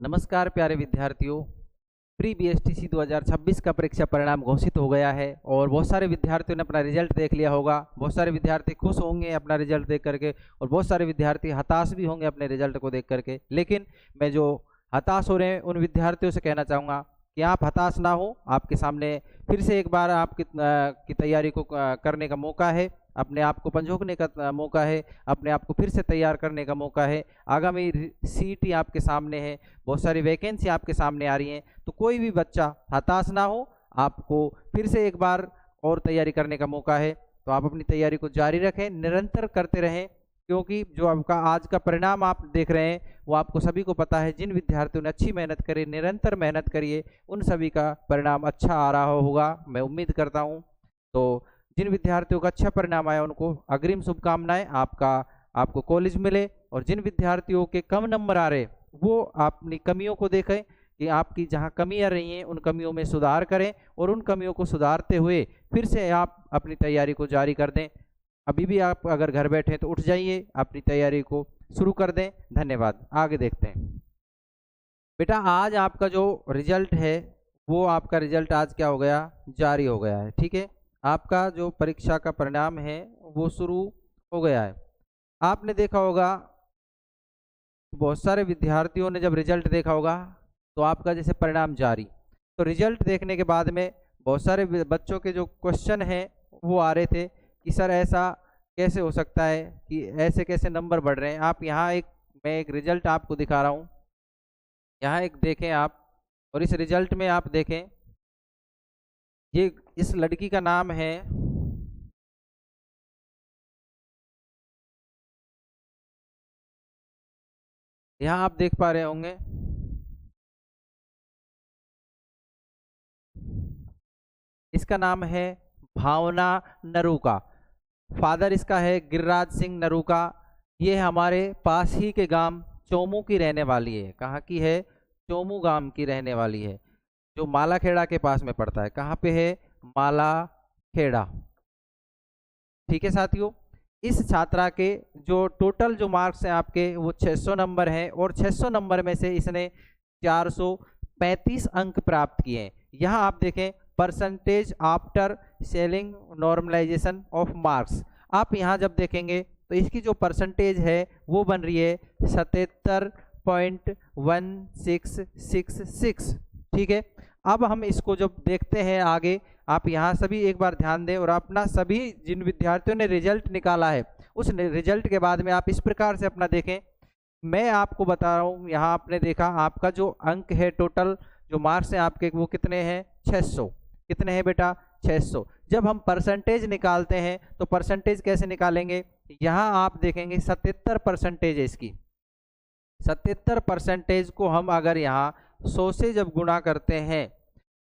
नमस्कार प्यारे विद्यार्थियों। प्री बीएसटीसी 2026 का परीक्षा परिणाम घोषित हो गया है और बहुत सारे विद्यार्थियों ने अपना रिजल्ट देख लिया होगा। बहुत सारे विद्यार्थी खुश होंगे अपना रिजल्ट देख करके और बहुत सारे विद्यार्थी हताश भी होंगे अपने रिजल्ट को देख करके। लेकिन मैं जो हताश हो रहे हैं उन विद्यार्थियों से कहना चाहूँगा कि आप हताश ना हो। आपके सामने फिर से एक बार आपकी तैयारी को करने का मौका है, अपने आप को पंजोखने का मौका है, अपने आप को फिर से तैयार करने का मौका है। आगामी सीईटी आपके सामने है, बहुत सारी वैकेंसी आपके सामने आ रही हैं, तो कोई भी बच्चा हताश ना हो। आपको फिर से एक बार और तैयारी करने का मौका है, तो आप अपनी तैयारी को जारी रखें, निरंतर करते रहें, क्योंकि जो आपका आज का परिणाम आप देख रहे हैं वो आपको सभी को पता है। जिन विद्यार्थियों ने अच्छी मेहनत करी, निरंतर मेहनत करिए, उन सभी का परिणाम अच्छा आ रहा होगा, मैं उम्मीद करता हूं। तो जिन विद्यार्थियों का अच्छा परिणाम आया उनको अग्रिम शुभकामनाएं, आपको कॉलेज मिले। और जिन विद्यार्थियों के कम नंबर आ रहे वो अपनी कमियों को देखें कि आपकी जहां कमियां रही हैं उन कमियों में सुधार करें और उन कमियों को सुधारते हुए फिर से आप अपनी तैयारी को जारी कर दें। अभी भी आप अगर घर बैठे तो उठ जाइए, अपनी तैयारी को शुरू कर दें। धन्यवाद। आगे देखते हैं। बेटा आज आपका जो रिजल्ट है वो आपका रिजल्ट आज क्या हो गया, जारी हो गया है। ठीक है, आपका जो परीक्षा का परिणाम है वो शुरू हो गया है। आपने देखा होगा बहुत सारे विद्यार्थियों ने जब रिजल्ट देखा होगा तो आपका जैसे परिणाम जारी, तो रिजल्ट देखने के बाद में बहुत सारे बच्चों के जो क्वेश्चन हैं वो आ रहे थे कि सर ऐसा कैसे हो सकता है कि ऐसे कैसे नंबर बढ़ रहे हैं। आप यहाँ मैं एक रिजल्ट आपको दिखा रहा हूँ, यहाँ एक देखें आप, और इस रिजल्ट में आप देखें ये इस लड़की का नाम है, यहाँ आप देख पा रहे होंगे, इसका नाम है भावना नरूका। फादर इसका है गिरिराज सिंह नरूका। ये हमारे पास ही के गांव चोमू की रहने वाली है। कहाँ की है? चोमू गांव की रहने वाली है, जो मालाखेड़ा के पास में पड़ता है। कहाँ पे है? मालाखेड़ा। ठीक है साथियों, इस छात्रा के जो टोटल जो मार्क्स हैं आपके वो 600 नंबर हैं और 600 नंबर में से इसने 435 अंक प्राप्त किए हैं। यहाँ आप देखें percentage after selling normalisation of marks. आप यहाँ जब देखेंगे तो इसकी जो परसेंटेज है वो बन रही है 77.1666। ठीक है, अब हम इसको जब देखते हैं आगे, आप यहाँ सभी एक बार ध्यान दें और अपना सभी जिन विद्यार्थियों ने रिजल्ट निकाला है उस रिजल्ट के बाद में आप इस प्रकार से अपना देखें। मैं आपको बता रहा हूँ, यहाँ आपने देखा आपका जो अंक है, टोटल जो मार्क्स हैं आपके वो कितने हैं? 600। कितने हैं बेटा? 600। जब हम परसेंटेज निकालते हैं तो परसेंटेज कैसे निकालेंगे? यहाँ आप देखेंगे 77 परसेंटेज है इसकी। 77 परसेंटेज को हम अगर यहाँ 100 से जब गुणा करते हैं,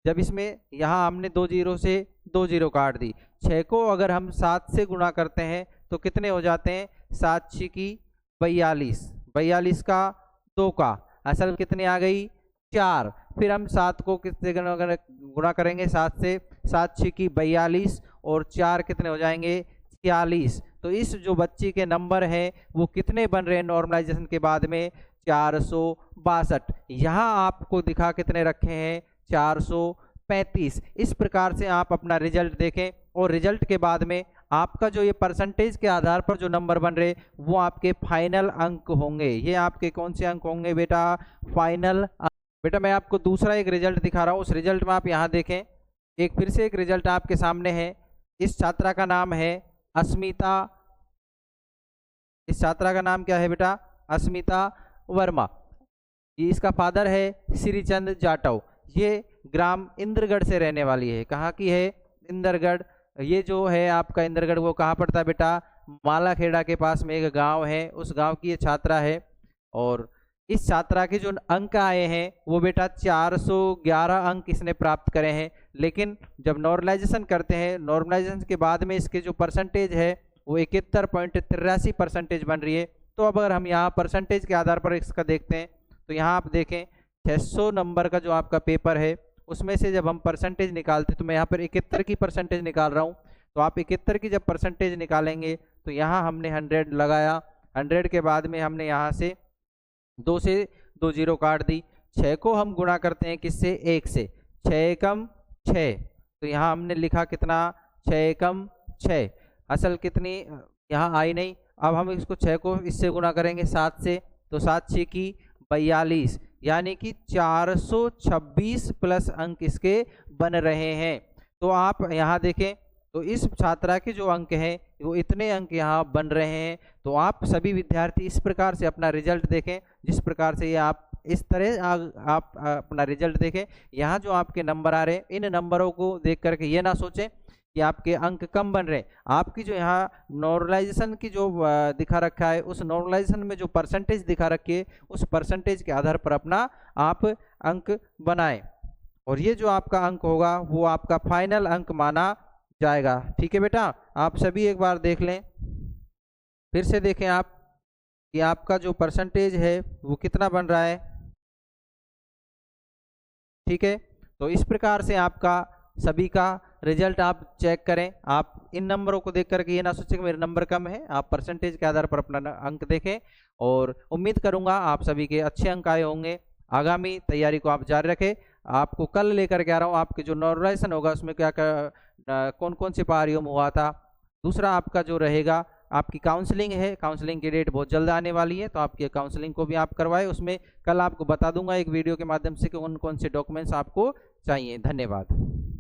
जब इसमें यहाँ हमने 2 जीरो से 2 जीरो काट दी, 6 को अगर हम 7 से गुणा करते हैं तो कितने हो जाते हैं? 7 6 की 42, 42 का 2 का असल कितनी आ गई? 4। फिर हम 7 को कितने गुणा करेंगे? 7 से, 7 6 की 42 और 4 कितने हो जाएंगे? 46। तो इस जो बच्ची के नंबर हैं वो कितने बन रहे हैं नॉर्मलाइजेशन के बाद में? 462। यहाँ आपको दिखा कितने रखे हैं? 435। इस प्रकार से आप अपना रिजल्ट देखें और रिजल्ट के बाद में आपका जो ये परसेंटेज के आधार पर जो नंबर बन रहे वो आपके फाइनल अंक होंगे। ये आपके कौन से अंक होंगे बेटा? फाइनल अंक। बेटा मैं आपको दूसरा एक रिजल्ट दिखा रहा हूँ, उस रिजल्ट में आप यहाँ देखें, एक फिर से एक रिजल्ट आपके सामने है। इस छात्रा का नाम है अस्मिता। इस छात्रा का नाम क्या है बेटा? अस्मिता वर्मा। ये इसका फादर है श्रीचंद जाटव। ये ग्राम इंद्रगढ़ से रहने वाली है। कहाँ की है? इंद्रगढ़। ये जो है आपका इंद्रगढ़ वो कहाँ पड़ता है बेटा? मालाखेड़ा के पास में एक गांव है, उस गांव की ये छात्रा है। और इस छात्रा के जो अंक आए हैं वो बेटा 411 अंक इसने प्राप्त करे हैं। लेकिन जब नॉर्मलाइजेशन करते हैं, नॉर्मलाइजेशन के बाद में इसके जो परसेंटेज है वो 71.83 परसेंटेज बन रही है। तो अब अगर हम यहाँ परसेंटेज के आधार पर इसका देखते हैं तो यहाँ आप देखें 600 नंबर का जो आपका पेपर है उसमें से जब हम परसेंटेज निकालते हैं, तो मैं यहाँ पर 71 की परसेंटेज निकाल रहा हूँ, तो आप 71 की जब परसेंटेज निकालेंगे तो यहाँ हमने 100 लगाया। 100 के बाद में हमने यहाँ से 2 से 2 जीरो काट दी, 6 को हम गुणा करते हैं किससे, 1 से, 6 एकम 6, तो यहाँ हमने लिखा कितना, 6 एकम 6, असल कितनी यहाँ आई नहीं। अब हम इसको 6 को इससे गुणा करेंगे 7 से, तो 7 6 की 42, यानी कि 426 प्लस अंक इसके बन रहे हैं। तो आप यहाँ देखें तो इस छात्रा के जो अंक हैं वो इतने अंक यहाँ बन रहे हैं। तो आप सभी विद्यार्थी इस प्रकार से अपना रिजल्ट देखें, जिस प्रकार से ये आप इस तरह आप अपना रिजल्ट देखें। यहाँ जो आपके नंबर आ रहे हैं, इन नंबरों को देख करके ये ना सोचें कि आपके अंक कम बन रहे हैं। आपकी जो यहाँ नॉर्मलाइजेशन की जो दिखा रखा है, उस नॉर्मलाइजेशन में जो परसेंटेज दिखा रखी है, उस परसेंटेज के आधार पर अपना आप अंक बनाएं, और ये जो आपका अंक होगा वो आपका फाइनल अंक माना जाएगा। ठीक है बेटा, आप सभी एक बार देख लें, फिर से देखें आप कि आपका जो परसेंटेज है वो कितना बन रहा है। ठीक है, तो इस प्रकार से आपका सभी का रिजल्ट आप चेक करें। आप इन नंबरों को देख करके ये ना सोचें कि मेरे नंबर कम है, आप परसेंटेज के आधार पर अपना अंक देखें, और उम्मीद करूंगा आप सभी के अच्छे अंक आए होंगे। आगामी तैयारी को आप जारी रखें। आपको कल लेकर के आ रहा हूँ, आपके जो नॉर्मलाइजेशन होगा उसमें क्या कौन कौन से पारियों में हुआ था। दूसरा आपका जो रहेगा, आपकी काउंसलिंग है, काउंसलिंग की डेट बहुत जल्द आने वाली है, तो आपकी काउंसलिंग को भी आप करवाएं। उसमें कल आपको बता दूंगा एक वीडियो के माध्यम से कि कौन कौन से डॉक्यूमेंट्स आपको चाहिए। धन्यवाद।